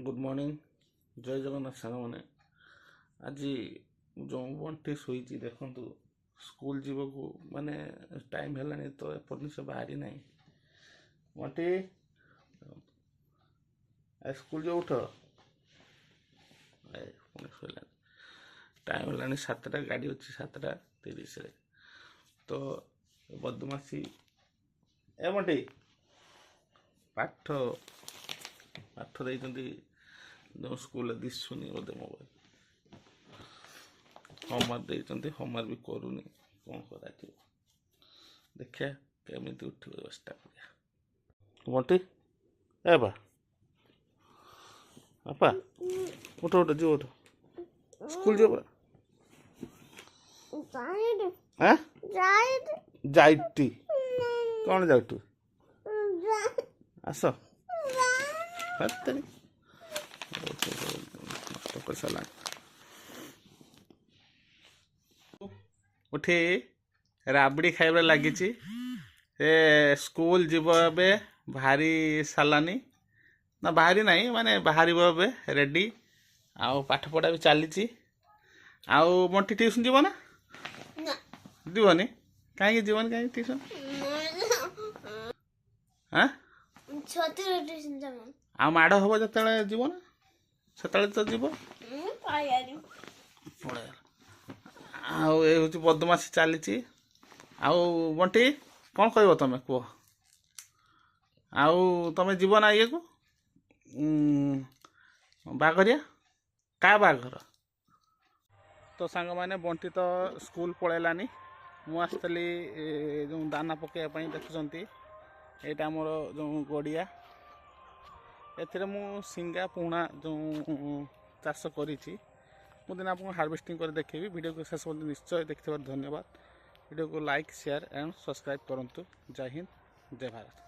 Good morning जय जगन्नाथ सांग मैंने आज जो बंटी शोची देखु स्कूल जीव को माने टाइम है तो एपर्तन से बाहरी ना बंटी स्कूल जो उठ शोला टाइम है 7टा गाड़ी अच्छी 7:30 तो बदमाशी ए बंटी पाठ पाठ दे जो स्कूल दिशुनी बोधे मोबाइल होमवर्क देते होमवर्क भी करूनी कौन करा देखिए केमी उठ व्यवस्था कर बंटी ए बा आपा उठ उठ जो उठ स्कूल जो जाइटी कौन जाऊ आस उठी राबड़ी खाइबार लगी स्कूल जीव ए भारी सालानी ना बाहरी नहीं माने बाहर रेडी आउ पाठ पढ़ा भी चली आउ बंटी ट्यूशन जीव ना जीवनी कहीं जीवन कहीं ट्यूशन हाँ आ माड़ हम जो जीव ना से तो जीव हूँ बदमाशी चली आउ बंटी कौन कह तुम कह आउ तुम जीव ना ये को बाघरिया क्या बाघर तो सांग मैंने बंटी तो स्कूल पलैलानी मुझे जो दाना पकड़ापी देखुं यहाँ मोर जो गड़िया ए सिंगा पुणा जो चाष कर दिन आपको हार्वेस्टिंग कर देखेबी वीडियो को शेष पर्यंत निश्चय देखते धन्यवाद वीडियो को लाइक शेयर एंड सब्सक्राइब करूँ जय हिंद जय भारत।